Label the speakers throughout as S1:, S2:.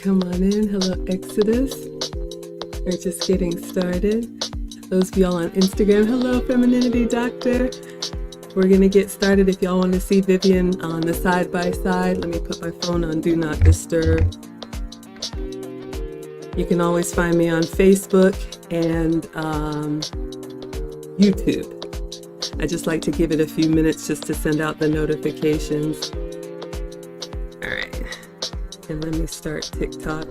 S1: come on in. Hello, Exodus. We're just getting started. Those of y'all on Instagram, hello, Femininity Doctor. We're gonna get started. If y'all want to see Vivian on the side by side, let me put my phone on Do Not Disturb. You can always find me on Facebook and YouTube. I just like to give it a few minutes just to send out the notifications. All right, and let me start TikTok.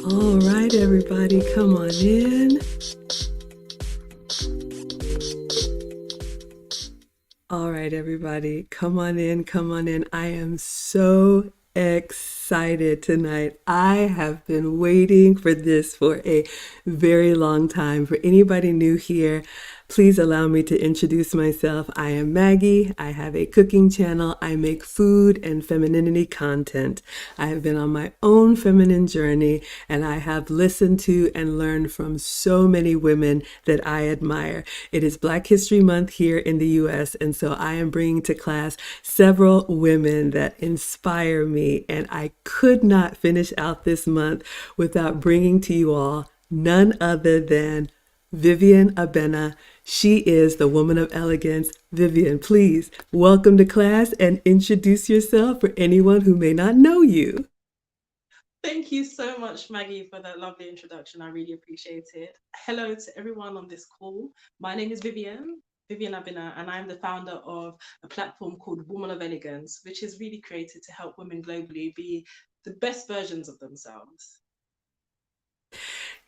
S1: All right, everybody, come on in. All right, everybody, come on in, come on in. I am so excited tonight. I have been waiting for this for a very long time. For anybody new here, please allow me to introduce myself. I am Maggie. I have a cooking channel. I make food and femininity content. I have been on my own feminine journey, and I have listened to and learned from so many women that I admire. It is Black History Month here in the US, and so I am bringing to class several women that inspire me, and I could not finish out this month without bringing to you all none other than Vivienne Abena. She is the woman of elegance. Vivian, please welcome to class and introduce yourself for anyone who may not know you.
S2: Thank you so much, Maggie, for that lovely introduction. I really appreciate it. Hello to everyone on this call. My name is Vivienne Abena, and I'm the founder of a platform called Woman of Elegance, which is really created to help women globally be the best versions of themselves.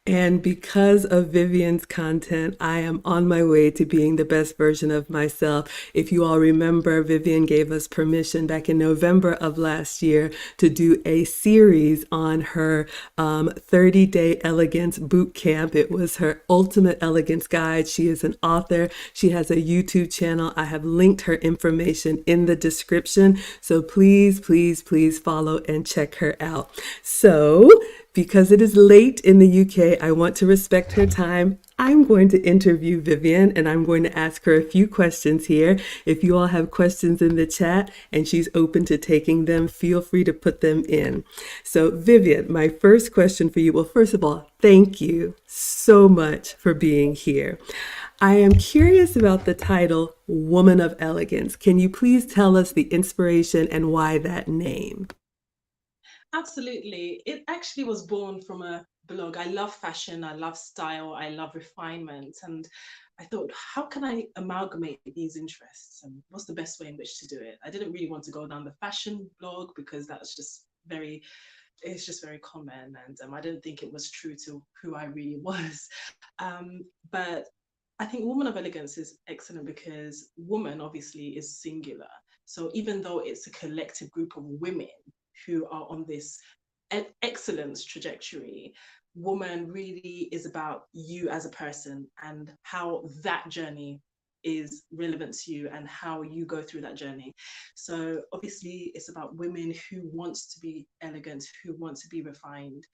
S1: And because of Vivian's content, I am on my way to being the best version of myself. If you all remember, Vivian gave us permission back in November of last year to do a series on her 30-day elegance boot camp. It was her ultimate elegance guide. She is an author. She has a YouTube channel. I have linked her information in the description. So please, please, please follow and check her out. So, because it is late in the UK, I want to respect her time. I'm going to interview Vivian, and I'm going to ask her a few questions here. If you all have questions in the chat and she's open to taking them, feel free to put them in. So Vivian, my first question for you. Well, first of all, thank you so much for being here. I am curious about the title Woman of Elegance. Can you please tell us the inspiration and why that name?
S2: Absolutely. It actually was born from a blog. I love fashion, I love style, I love refinement. And I thought, how can I amalgamate these interests? And what's the best way in which to do it? I didn't really want to go down the fashion blog because that's just it's just very common. And I didn't think it was true to who I really was. But I think Woman of Elegance is excellent because woman obviously is singular. So even though it's a collective group of women who are on this excellence trajectory, woman really is about you as a person and how that journey is relevant to you and how you go through that journey. So obviously it's about women who wants to be elegant, who want to be refined.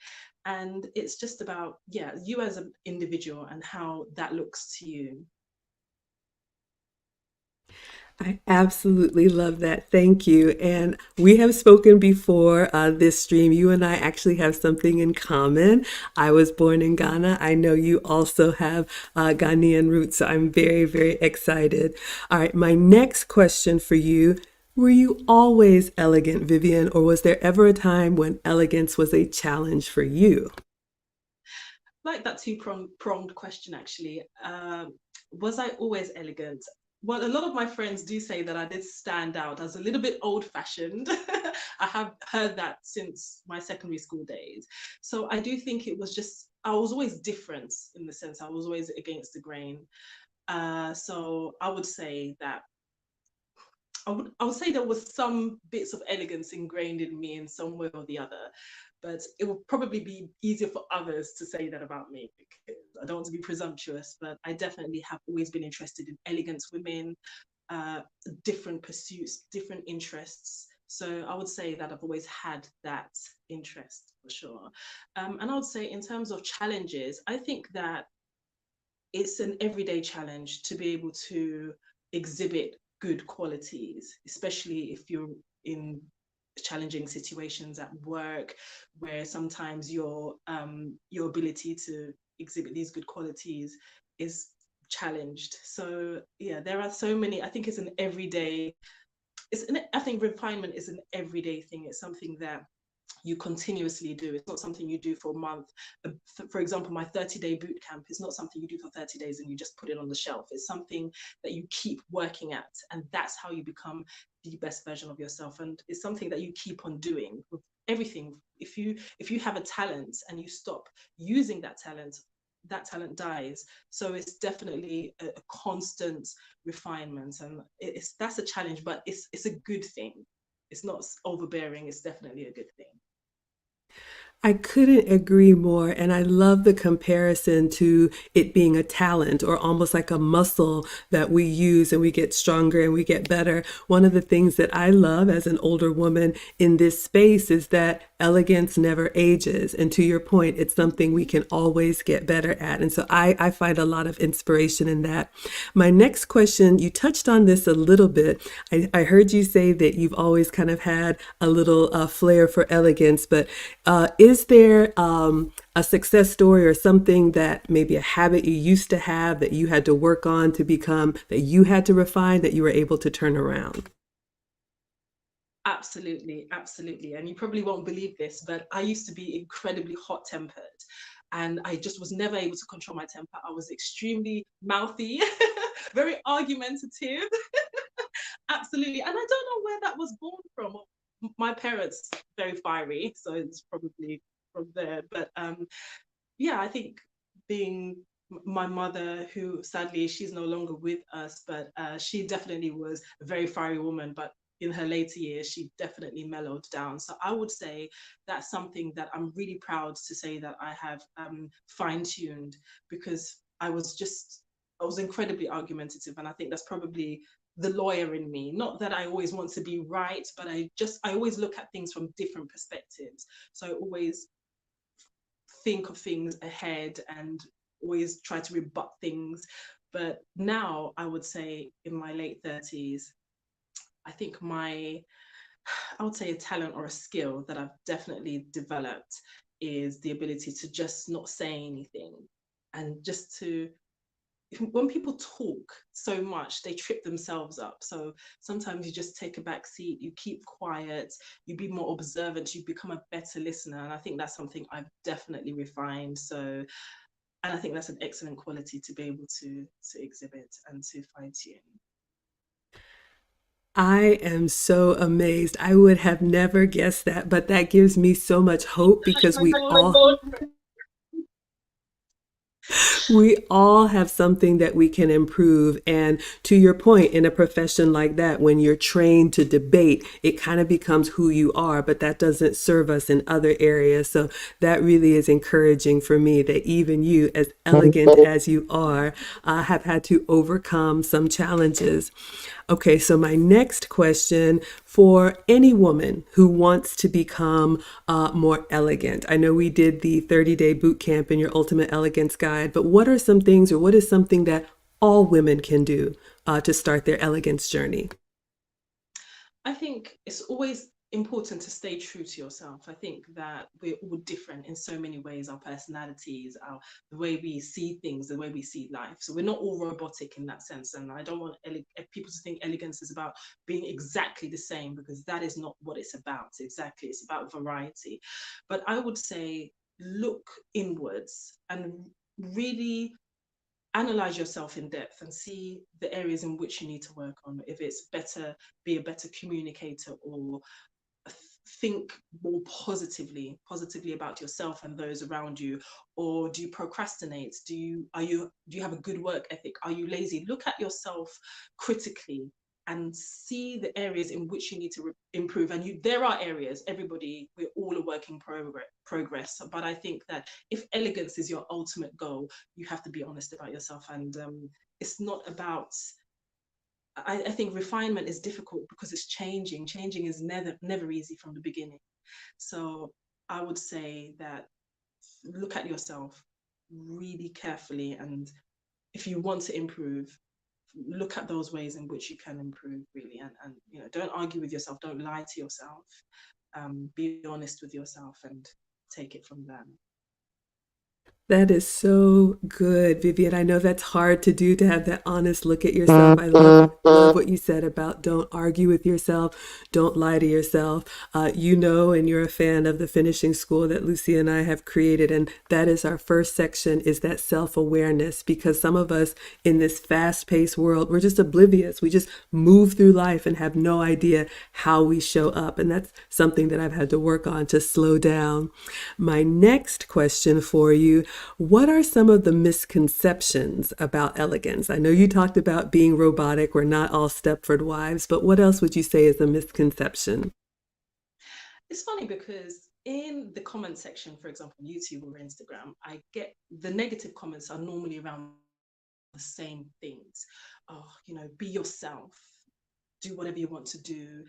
S2: And it's just about, yeah, you as an individual and how that looks to you.
S1: I absolutely love that. Thank you. And we have spoken before this stream. You and I actually have something in common. I was born in Ghana. I know you also have Ghanaian roots. So I'm very, very excited. All right. My next question for you. Were you always elegant, Vivian, or was there ever a time when elegance was a challenge for you?
S2: Like that two-pronged question, actually. Was I always elegant? Well, a lot of my friends do say that I did stand out as a little bit old-fashioned. I have heard that since my secondary school days. So I do think it was just, I was always different in the sense I was always against the grain. So I would say that I would say there was some bits of elegance ingrained in me in some way or the other, but it would probably be easier for others to say that about me, because I don't want to be presumptuous, but I definitely have always been interested in elegant women, uh, different pursuits, different interests. So I would say that I've always had that interest for sure. And I would say in terms of challenges, I think that it's an everyday challenge to be able to exhibit good qualities, especially if you're in challenging situations at work, where sometimes your ability to exhibit these good qualities is challenged. So yeah, there are so many. I think it's an everyday. I think refinement is an everyday thing. It's something that you continuously do. It's not something you do for a month. For example, my 30-day boot camp is not something you do for 30 days and you just put it on the shelf. It's something that you keep working at, and that's how you become the best version of yourself. And it's something that you keep on doing with everything. If you have a talent and you stop using that talent dies. So it's definitely a constant refinement, and that's a challenge, but it's a good thing. It's not overbearing. It's definitely a good thing.
S1: I couldn't agree more. And I love the comparison to it being a talent or almost like a muscle that we use and we get stronger and we get better. One of the things that I love as an older woman in this space is that elegance never ages. And to your point, it's something we can always get better at. And so I find a lot of inspiration in that. My next question, you touched on this a little bit. I heard you say that you've always kind of had a little flair for elegance, but is there a success story or something that maybe a habit you used to have that you had to work on to become, that you had to refine, that you were able to turn around?
S2: Absolutely, absolutely. And you probably won't believe this, but I used to be incredibly hot tempered, and I just was never able to control my temper. I was extremely mouthy, very argumentative. Absolutely. And I don't know where that was born from. My parents very fiery, so it's probably from there. But yeah, I think being my mother, who sadly she's no longer with us, but she definitely was a very fiery woman. But in her later years, she definitely mellowed down. So I would say that's something that I'm really proud to say that I have fine tuned, because I was incredibly argumentative, and I think that's probably the lawyer in me. Not that I always want to be right, but I always look at things from different perspectives. So I always think of things ahead and always try to rebut things. But now I would say in my late 30s, I think I would say a talent or a skill that I've definitely developed is the ability to just not say anything, and just to, when people talk so much, they trip themselves up. So sometimes you just take a back seat, you keep quiet, you be more observant, you become a better listener. And I think that's something I've definitely refined. So, and I think that's an excellent quality to be able to exhibit and to fine tune.
S1: I am so amazed. I would have never guessed that, but that gives me so much hope because we all have something that we can improve. And to your point, in a profession like that, when you're trained to debate, it kind of becomes who you are, but that doesn't serve us in other areas. So that really is encouraging for me that even you, as elegant as you are, have had to overcome some challenges. Okay, so my next question, for any woman who wants to become more elegant. I know we did the 30-day boot camp in your Ultimate Elegance Guide, but what are some things, or what is something that all women can do to start their elegance journey?
S2: I think it's always important to stay true to yourself. I think that we're all different in so many ways, our personalities, the way we see things, the way we see life. So we're not all robotic in that sense. And I don't want people to think elegance is about being exactly the same, because that is not what it's about. Exactly. It's about variety. But I would say look inwards and really analyze yourself in depth and see the areas in which you need to work on. If it's better, be a better communicator, or think more positively about yourself and those around you. Or do you procrastinate? Do you have a good work ethic? Are you lazy? Look at yourself critically, and see the areas in which you need to improve. And there are areas, we're all a work in progress. But I think that if elegance is your ultimate goal, you have to be honest about yourself. And it's not about, I think refinement is difficult because it's changing. Changing is never easy from the beginning. So I would say that look at yourself really carefully, and if you want to improve, look at those ways in which you can improve really, and don't argue with yourself, don't lie to yourself, be honest with yourself and take it from them.
S1: That is so good, Vivian. I know that's hard to do, to have that honest look at yourself. I love what you said about don't argue with yourself, don't lie to yourself. You know, and you're a fan of the finishing school that Lucy and I have created, and that is our first section, is that self-awareness, because some of us in this fast-paced world, we're just oblivious. We just move through life and have no idea how we show up, and that's something that I've had to work on, to slow down. My next question for you: what are some of the misconceptions about elegance? I know you talked about being robotic. We're not all Stepford wives, but what else would you say is a misconception?
S2: It's funny because in the comment section, for example, YouTube or Instagram, I get the negative comments are normally around the same things. Oh, be yourself, do whatever you want to do.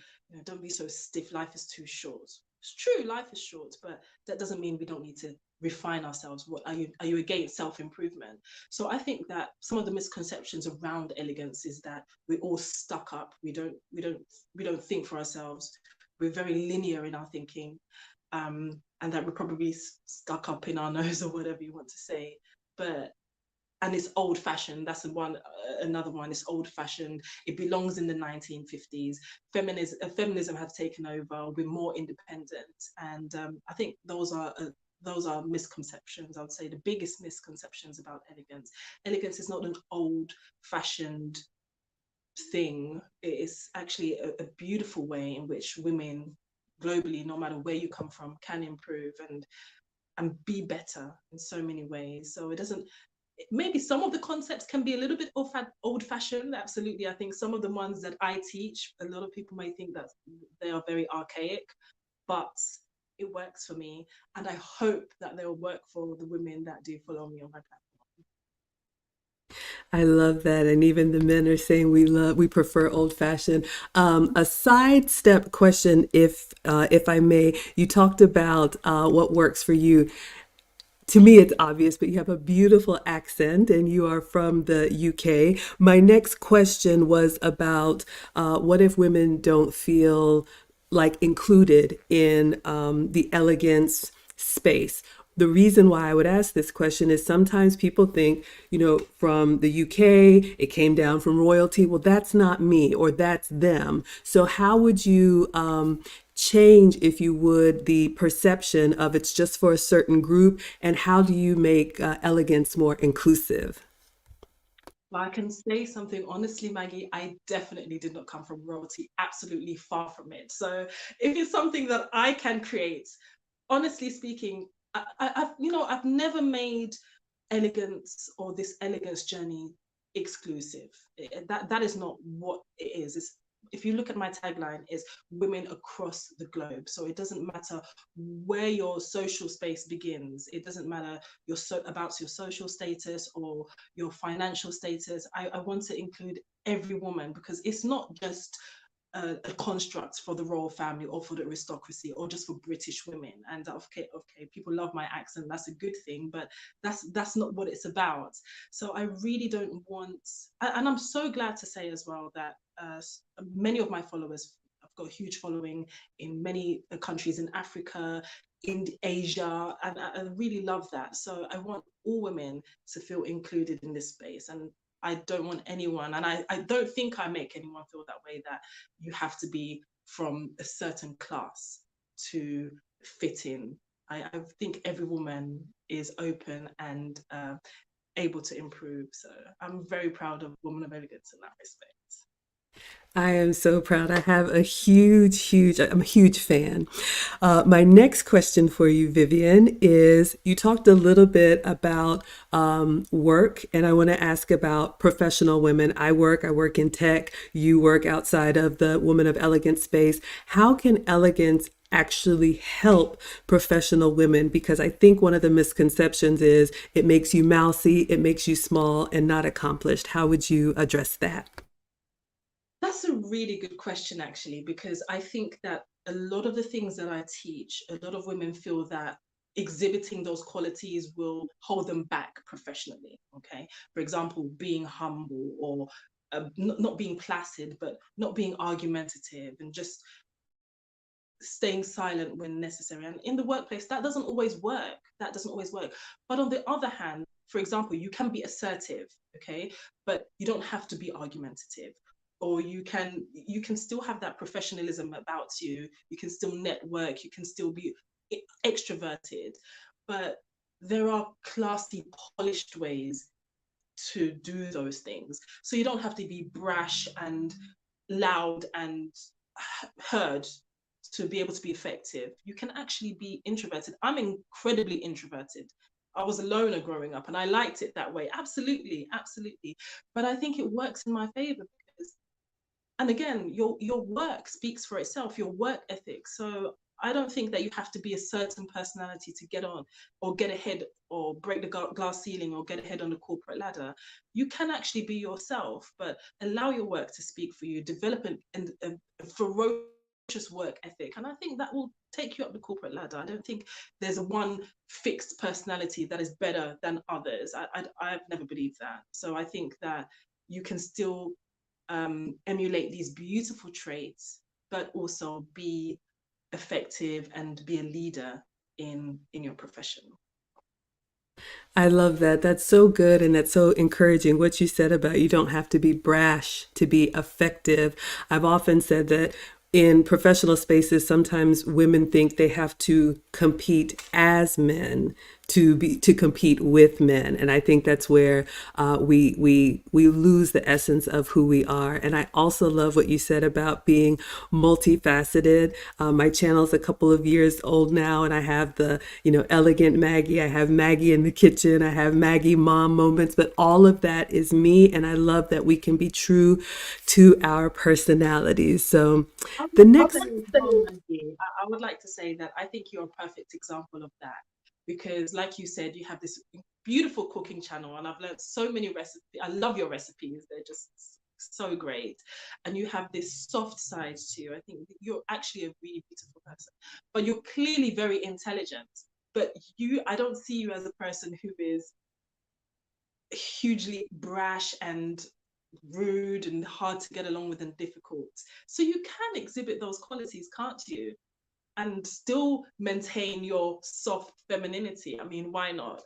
S2: Don't be so stiff. Life is too short. It's true, life is short, but that doesn't mean we don't need to refine ourselves. What are you against self-improvement? So I think that some of the misconceptions around elegance is that we're all stuck up. We don't think for ourselves. We're very linear in our thinking, and that we're probably stuck up in our nose, or whatever you want to say. But and it's old fashioned. That's another one. It's old fashioned. It belongs in the 1950s. Feminism has taken over. We're more independent, and I think those are misconceptions. I would say the biggest misconceptions about elegance. Elegance is not an old fashioned thing. It is actually a beautiful way in which women globally, no matter where you come from, can improve and be better in so many ways. So it doesn't, maybe some of the concepts can be a little bit old fashioned. Absolutely. I think some of the ones that I teach, a lot of people may think that they are very archaic, but it works for me. And I hope that they'll work for the women that do follow me on my platform.
S1: I love that. And even the men are saying we prefer old fashioned. A sidestep question, if I may. You talked about what works for you. To me, it's obvious, but you have a beautiful accent and you are from the UK. My next question was about what if women don't feel like included in the elegance space? The reason why I would ask this question is sometimes people think, from the UK, it came down from royalty. Well, that's not me, or that's them. So, how would you change, if you would, the perception of it's just for a certain group, and how do you make elegance more inclusive?
S2: But I can say something honestly, Maggie, I definitely did not come from royalty, absolutely far from it. So if it's something that I can create, honestly speaking, I've never made elegance or this elegance journey exclusive. That is not what it is. If you look at my tagline, is women across the globe. So it doesn't matter where your social space begins. It doesn't matter about your social status or your financial status. I want to include every woman, because it's not just a construct for the royal family or for the aristocracy or just for British women. And okay, people love my accent. That's a good thing, but that's not what it's about. So I really don't want, and I'm so glad to say as well that many of my followers have got a huge following in many countries in Africa, in Asia, and I really love that. So I want all women to feel included in this space, and I don't want anyone, and I don't think I make anyone feel that way, that you have to be from a certain class to fit in. I think every woman is open and able to improve. So I'm very proud of Woman of Elegance in that respect.
S1: I am so proud. I have a I'm a huge fan. My next question for you, Vivian, is you talked a little bit about work, and I want to ask about professional women. I work in tech. You work outside of the Woman of Elegance space. How can elegance actually help professional women? Because I think one of the misconceptions is it makes you mousy, it makes you small and not accomplished. How would you address that?
S2: That's a really good question, actually, because I think that a lot of the things that I teach, a lot of women feel that exhibiting those qualities will hold them back professionally. Okay. For example, being humble or not being placid, but not being argumentative and just staying silent when necessary. And in the workplace, that doesn't always work. That doesn't always work. But on the other hand, for example, you can be assertive, okay, but you don't have to be argumentative. Or you can still have that professionalism about you. You can still network. You can still be extroverted, but there are classy, polished ways to do those things. So you don't have to be brash and loud and heard to be able to be effective. You can actually be introverted. I'm incredibly introverted. I was a loner growing up and I liked it that way. Absolutely, absolutely. But I think it works in my favor because, and again, your work speaks for itself, your work ethic. So I don't think that you have to be a certain personality to get on or get ahead or break the glass ceiling or get ahead on the corporate ladder. You can actually be yourself, but allow your work to speak for you, develop a ferocious work ethic. And I think that will take you up the corporate ladder. I don't think there's a one fixed personality that is better than others. I've never believed that. So I think that you can still emulate these beautiful traits, but also be effective and be a leader in your profession.
S1: I love that. That's so good and that's so encouraging. What you said about you don't have to be brash to be effective. I've often said that in professional spaces, sometimes women think they have to compete as men to compete with men, and I think that's where we lose the essence of who we are. And I also love what you said about being multifaceted. My channel's a couple of years old now, and I have the elegant Maggie. I have Maggie in the kitchen. I have Maggie mom moments, but all of that is me, and I love that we can be true to our personalities. So
S2: I
S1: the
S2: would
S1: next
S2: say as well, Mandy, I would like to say that I think you're a perfect example of that because, like you said, you have this beautiful cooking channel, and I've learned so many recipes. I love your recipes; they're just so great. And you have this soft side to you. I think you're actually a really beautiful person, but you're clearly very intelligent. But I don't see you as a person who is hugely brash and rude and hard to get along with and difficult. So you can exhibit those qualities, can't you? And still maintain your soft femininity. I mean, why not?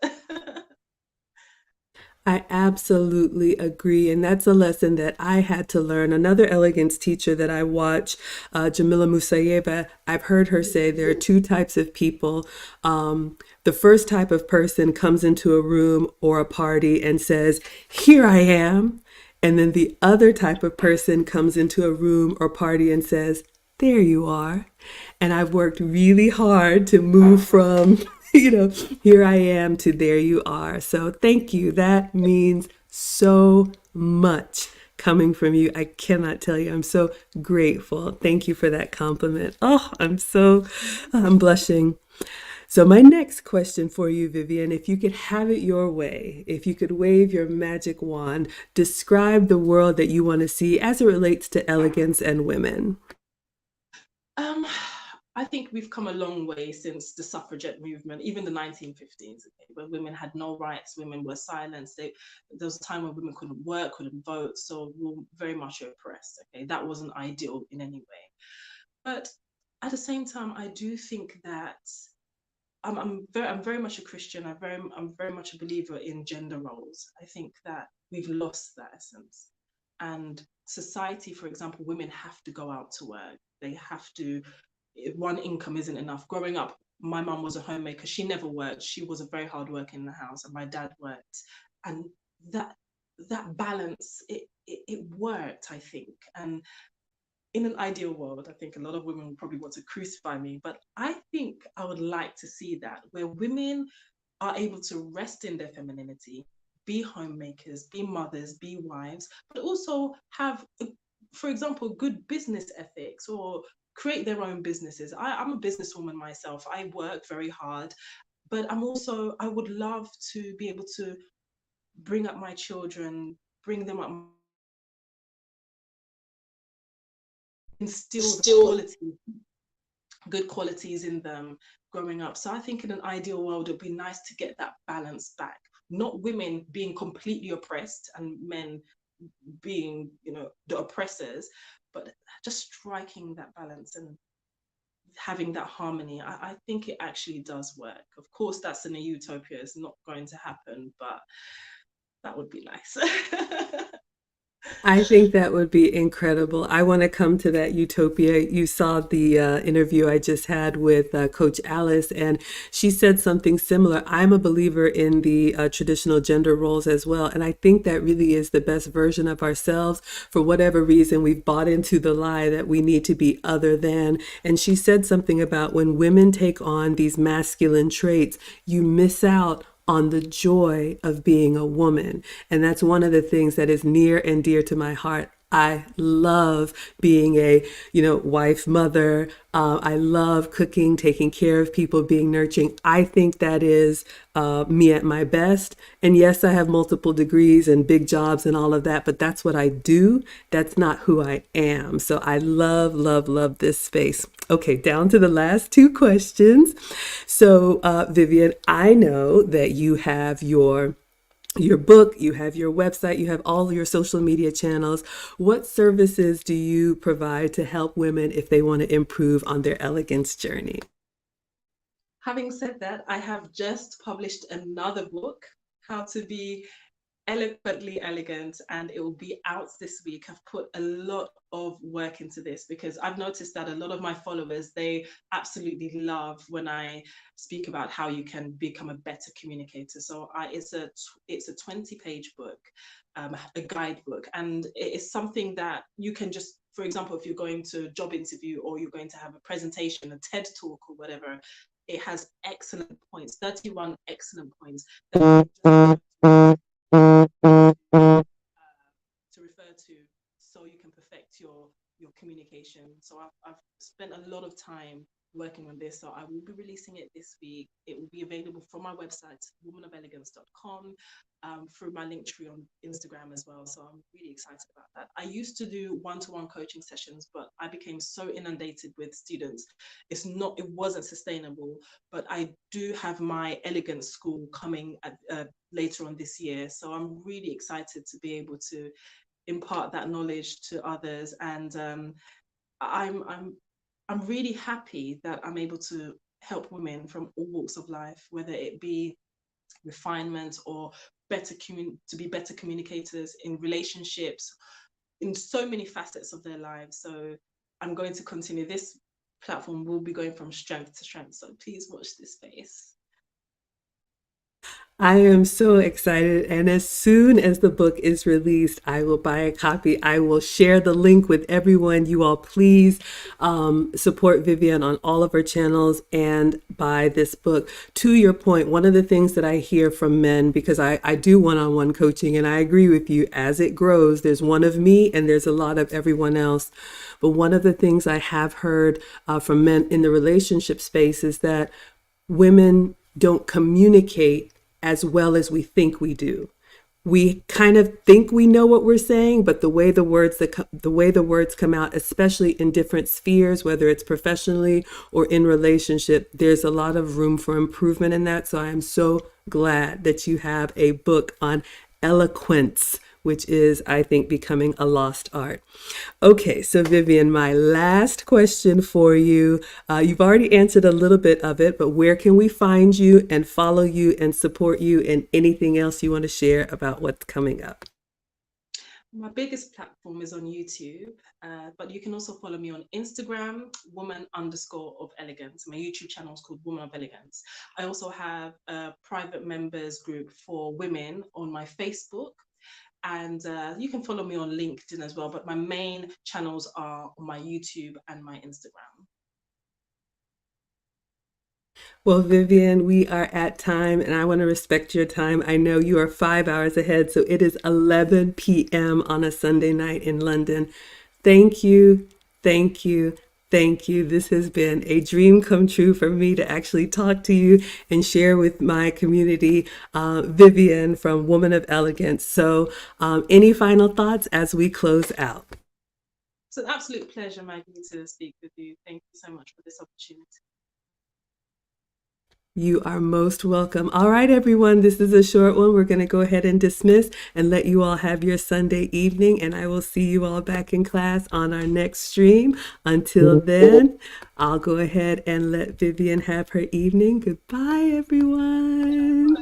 S1: I absolutely agree. And that's a lesson that I had to learn. Another elegance teacher that I watch, Jamila Musayeva, I've heard her say there are two types of people. The first type of person comes into a room or a party and says, "Here I am." And then the other type of person comes into a room or party and says, "There you are." And I've worked really hard to move from, here I am to there you are. So thank you. That means so much coming from you. I cannot tell you. I'm so grateful. Thank you for that compliment. Oh, I'm blushing. So, my next question for you, Vivian, if you could have it your way, if you could wave your magic wand, describe the world that you want to see as it relates to elegance and women.
S2: um, I think we've come a long way since the suffragette movement, even the 1950s, okay, where women had no rights, women were silenced. There was a time when women couldn't work, couldn't vote, so we were very much oppressed. Okay, that wasn't ideal in any way. But at the same time, I do think that I'm very much a Christian. I'm very much a believer in gender roles. I think that we've lost that essence. And society, for example, women have to go out to work. They have to, one income isn't enough. Growing up, my mum was a homemaker. She never worked. She was a very hard worker in the house, and my dad worked. And that that balance, it worked, I think. And in an ideal world, I think a lot of women would probably want to crucify me, but I think I would like to see that where women are able to rest in their femininity, be homemakers, be mothers, be wives, but also have, for example, good business ethics or create their own businesses. I'm a businesswoman myself. I work very hard, but I would love to be able to bring up my children, bring them up, instill the
S3: Still,
S2: quality, good qualities in them growing up. So I think in an ideal world, it'd be nice to get that balance back. Not women being completely oppressed and men being, the oppressors, but just striking that balance and having that harmony. I think it actually does work. Of course, that's in a utopia. It's not going to happen, but that would be nice.
S1: I think that would be incredible. I want to come to that utopia. You saw the interview I just had with Coach Alice, and she said something similar. I'm a believer in the traditional gender roles as well. And I think that really is the best version of ourselves. For whatever reason, we've bought into the lie that we need to be other than. And she said something about when women take on these masculine traits, you miss out on the joy of being a woman. And that's one of the things that is near and dear to my heart. I love being a, wife, mother. I love cooking, taking care of people, being nurturing. I think that is me at my best. And yes, I have multiple degrees and big jobs and all of that, but that's what I do. That's not who I am. So I love, love, love this space. Okay, down to the last two questions. So, Vivian, I know that you have your book, you have your website, you have all your social media channels. What services do you provide to help women if they want to improve on their elegance journey?
S2: Having said that, I have just published another book, How to Be Eloquently Elegant, and it will be out this week. I've put a lot of work into this because I've noticed that a lot of my followers, they absolutely love when I speak about how you can become a better communicator. So it's a 20-page book, a guidebook, and it is something that you can just, for example, if you're going to a job interview or you're going to have a presentation, a TED talk or whatever, it has excellent points, 31 excellent points that to refer to, so you can perfect your communication. So I've spent a lot of time working on this. So I will be releasing it this week. It will be available from my website, womanofelegance.com, through my link tree on Instagram as well. So I'm really excited about that. I used to do one-to-one coaching sessions, but I became so inundated with students. It wasn't sustainable, but I do have my Elegance school coming later on this year. So I'm really excited to be able to impart that knowledge to others. And I'm really happy that I'm able to help women from all walks of life, whether it be refinement or to be better communicators in relationships, in so many facets of their lives. So I'm going to continue. This platform will be going from strength to strength. So please watch this space.
S1: I am so excited. And as soon as the book is released, I will buy a copy. I will share the link with everyone. You all please support Vivian on all of her channels and buy this book. To your point, one of the things that I hear from men, because I do one-on-one coaching, and I agree with you, as it grows, there's one of me and there's a lot of everyone else. But one of the things I have heard from men in the relationship space is that women don't communicate as well as we think we do. We kind of think we know what we're saying, but the way the words come out, especially in different spheres, whether it's professionally or in relationship, there's a lot of room for improvement in that. So I am so glad that you have a book on eloquence, which is, I think, becoming a lost art. Okay, so Vivian, my last question for you. You've already answered a little bit of it, but where can we find you and follow you and support you, and anything else you want to share about what's coming up?
S2: My biggest platform is on YouTube, but you can also follow me on Instagram, woman_of elegance. My YouTube channel is called Woman of Elegance. I also have a private members group for women on my Facebook. And you can follow me on LinkedIn as well, but my main channels are on my YouTube and my Instagram.
S1: Well, Vivian, we are at time and I want to respect your time. I know you are 5 hours ahead, so it is 11 p.m. on a Sunday night in London. Thank you, thank you, thank you. This has been a dream come true for me to actually talk to you and share with my community, Vivian from Woman of Elegance. So, any final thoughts as we close out?
S2: It's an absolute pleasure, Maggie, to speak with you. Thank you so much for this opportunity.
S1: You are most welcome. All right, everyone, this is a short one. We're going to go ahead and dismiss and let you all have your Sunday evening, and I will see you all back in class on our next stream. Until then, I'll go ahead and let Vivian have her evening. Goodbye, everyone.